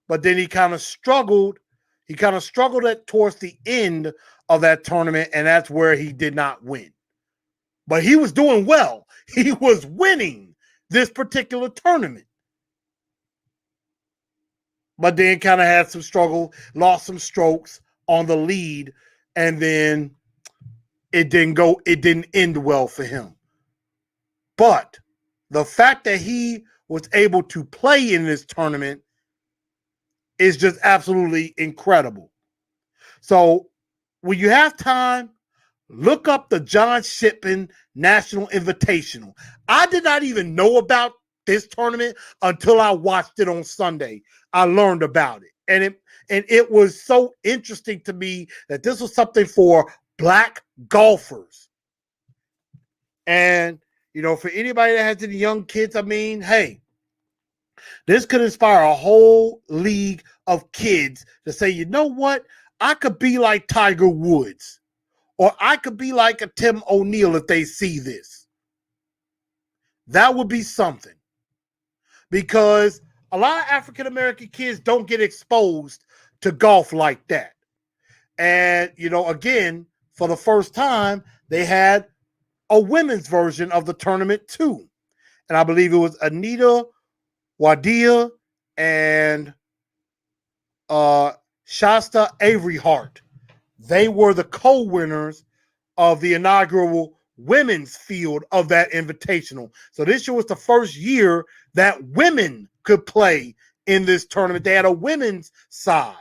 But then he kind of struggled. He kind of struggled towards the end of that tournament, and that's where he did not win. But he was doing well. He was winning this particular tournament. But then kind of had some struggle, lost some strokes on the lead, and then it didn't end well for him. But the fact that he was able to play in this tournament is just absolutely incredible. So when you have time, look up the John Shippen National Invitational. I did not even know about this tournament until I watched it on Sunday. I learned about it. And it was so interesting to me that this was something for black golfers. And, you know, for anybody that has any young kids, I mean, hey, this could inspire a whole league of kids to say, you know what? I could be like Tiger Woods, or I could be like a Tim O'Neill if they see this. That would be something. Because a lot of African-American kids don't get exposed to golf like that. And, you know, again, for the first time, they had a women's version of the tournament too. And I believe it was Anita Wadia and Shasta Avery Hart. They were the co-winners of the inaugural women's field of that invitational. So this year was the first year that women could play in this tournament. They had a women's side.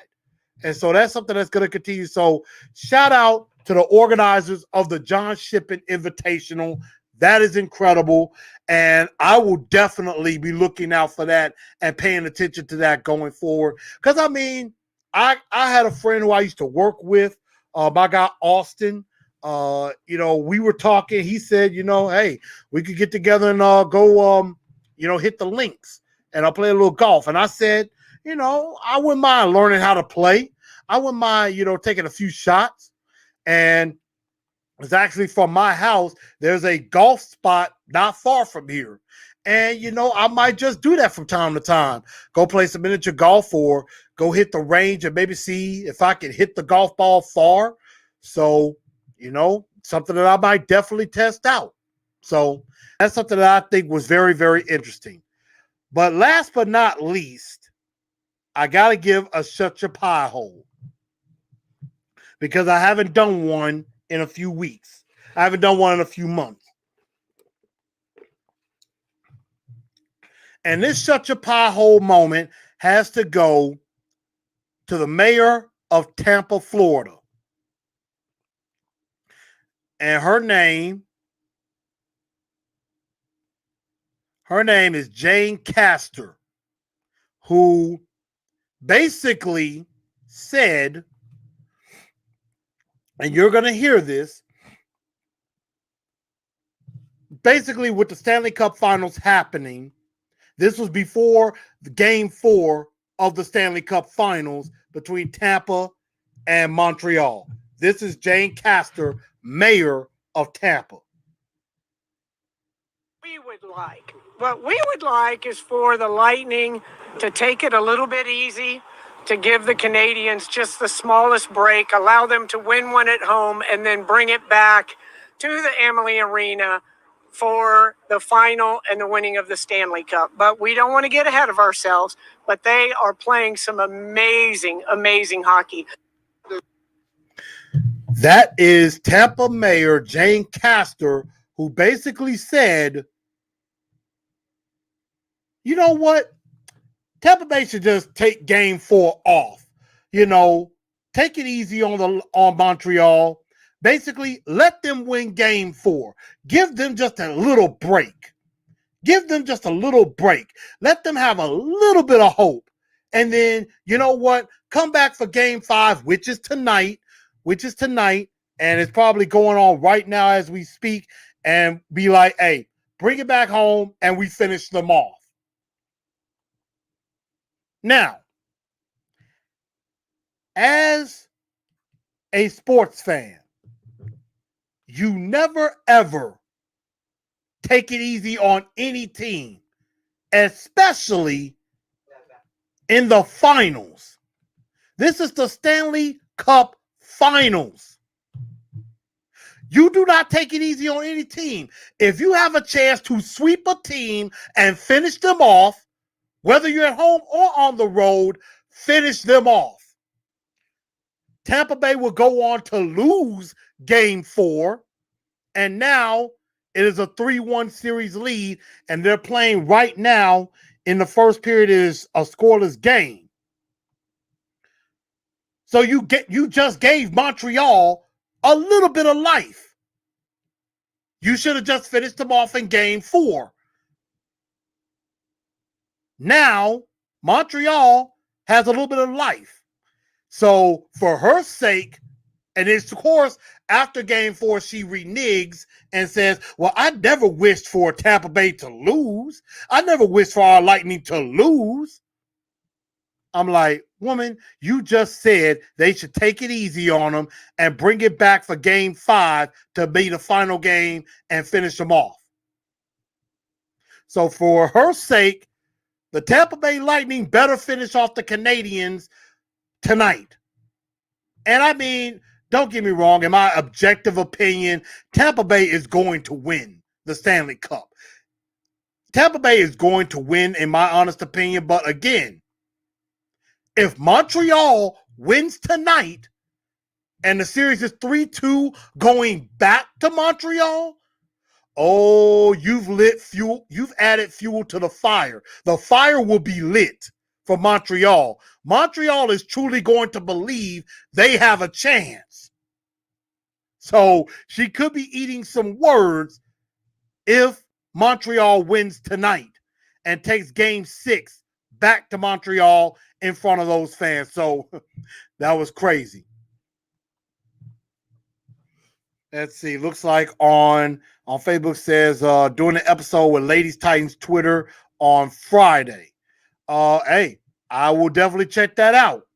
And so that's something that's going to continue. So shout out to the organizers of the John Shippen Invitational. That is incredible. And I will definitely be looking out for that and paying attention to that going forward. Because, I mean, I had a friend who I used to work with, my guy Austin. You know, we were talking. He said, you know, hey, we could get together and go, you know, hit the links. And I'll play a little golf. And I said, you know, I wouldn't mind learning how to play. I wouldn't mind, you know, taking a few shots. And it's actually from my house. There's a golf spot not far from here. And, you know, I might just do that from time to time. Go play some miniature golf or go hit the range and maybe see if I can hit the golf ball far. So, you know, something that I might definitely test out. So that's something that I think was very, very interesting. But last but not least, I got to give a shut your pie hole. Because I haven't done one in a few weeks. I haven't done one in a few months. And this shut your pie hole moment has to go to the mayor of Tampa, Florida. And her name is Jane Castor, who basically said, and you're going to hear this, basically with the Stanley Cup Finals happening, this was before the Game 4 of the Stanley Cup Finals between Tampa and Montreal. This is Jane Castor, mayor of Tampa. What we would like is for the Lightning to take it a little bit easy, to give the Canadians just the smallest break, allow them to win one at home, and then bring it back to the Amalie Arena for the final and the winning of the Stanley Cup. But we don't want to get ahead of ourselves, but they are playing some amazing, amazing hockey. That is Tampa Mayor Jane Castor, who basically said, you know what? Tampa Bay should just take Game 4 off. You know, take it easy on Montreal. Basically, let them win Game 4. Give them just a little break. Give them just a little break. Let them have a little bit of hope. And then, you know what? Come back for game 5, which is tonight, and it's probably going on right now as we speak, and be like, hey, bring it back home, and we finish them off. Now, as a sports fan, you never ever take it easy on any team, especially in the finals. This is the Stanley Cup Finals. You do not take it easy on any team. If you have a chance to sweep a team and finish them off, whether you're at home or on the road, finish them off. Tampa Bay will go on to lose game 4, and now it is a 3-1 series lead, and they're playing right now in the first period is a scoreless game. So you just gave Montreal a little bit of life. You should have just finished them off in game 4. Now, Montreal has a little bit of life. So for her sake, and it's of course, after game 4, she reneges and says, well, I never wished for Tampa Bay to lose. I never wished for our Lightning to lose. I'm like, woman, you just said they should take it easy on them and bring it back for game 5 to be the final game and finish them off. So for her sake, the Tampa Bay Lightning better finish off the Canadiens tonight. And I mean, don't get me wrong, in my objective opinion, Tampa Bay is going to win the Stanley Cup. Tampa Bay is going to win, in my honest opinion. But again, if Montreal wins tonight and the series is 3-2 going back to Montreal, oh, you've added fuel to the fire. The fire will be lit for Montreal. Montreal is truly going to believe they have a chance. So she could be eating some words if Montreal wins tonight and takes game 6 back to Montreal in front of those fans. So that was crazy. Let's see. Looks like on Facebook says doing an episode with Ladies Titans Twitter on Friday. Hey, I will definitely check that out.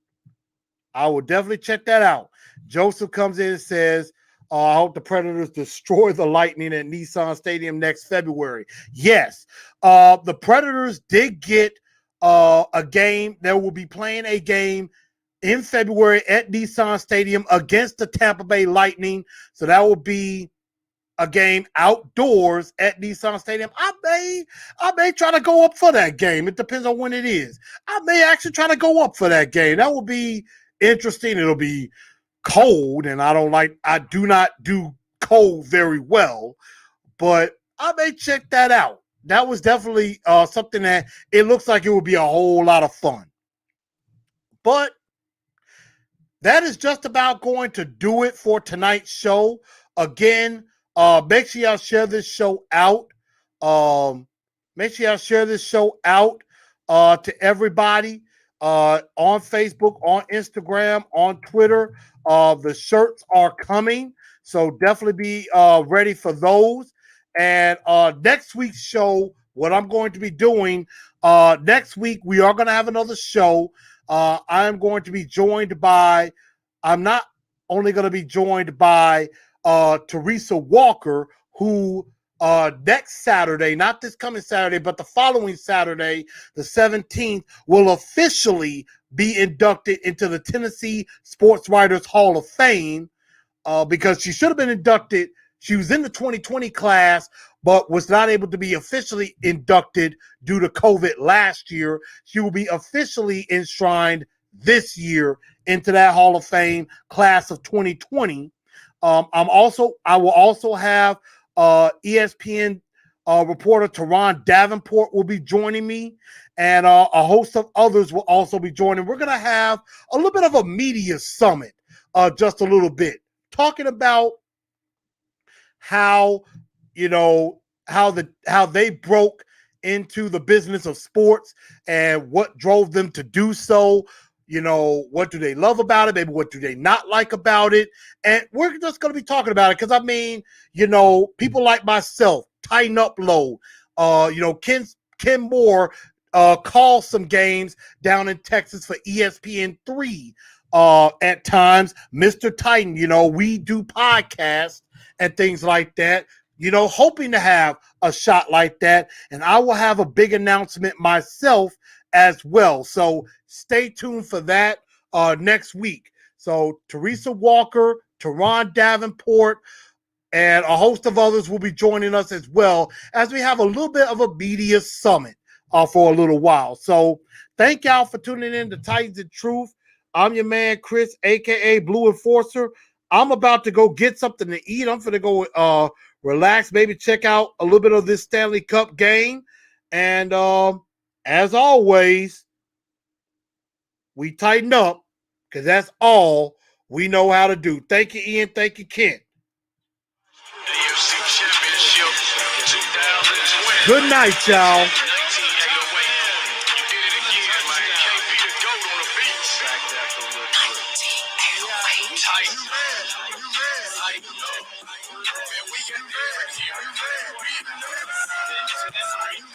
Joseph comes in and says, I hope the Predators destroy the Lightning at Nissan Stadium next February. Yes, the Predators did get a game. They will be playing a game in February at Nissan Stadium against the Tampa Bay Lightning. So that will be a game outdoors at Nissan Stadium. I may try to go up for that game. It depends on when it is. I may actually try to go up for that game. That will be interesting. It'll be cold, and I do not do cold very well, but I may check that out. That was definitely something that it looks like it would be a whole lot of fun. But that is just about going to do it for tonight's show. Again, make sure y'all share this show out. To everybody on Facebook, on Instagram, on Twitter. The shirts are coming, so definitely be ready for those. And next week's show, what I'm going to be doing next week, we are going to have another show. I am going to be joined by, I'm not only going to be joined by Teresa Walker, who next Saturday, not this coming Saturday, but the following Saturday, the 17th, will officially be inducted into the Tennessee Sports Writers Hall of Fame because she should have been inducted. She was in the 2020 class, but was not able to be officially inducted due to COVID last year. She will be officially enshrined this year into that Hall of Fame class of 2020. I will also have ESPN reporter Teron Davenport will be joining me, and a host of others will also be joining. We're going to have a little bit of a media summit, just a little bit, talking about how they broke into the business of sports and what drove them to do so. You know, what do they love about it? Maybe what do they not like about it? And we're just going to be talking about it because, I mean, you know, people like myself, Tighten Up Load, you know, Ken Moore calls some games down in Texas for ESPN3 at times. Mr. Titan, you know, we do podcasts and things like that, you know, hoping to have a shot like that. And I will have a big announcement myself as well. So stay tuned for that next week. So Teresa Walker, Teron Davenport, and a host of others will be joining us as well as we have a little bit of a media summit for a little while. So thank y'all for tuning in to Titans and Truth. I'm your man, Chris, a.k.a. Blu Enforcer. I'm about to go get something to eat. I'm going to go relax, maybe check out a little bit of this Stanley Cup game. And as always, we tighten up because that's all we know how to do. Thank you, Ian. Thank you, Ken. Good night, y'all. Tight.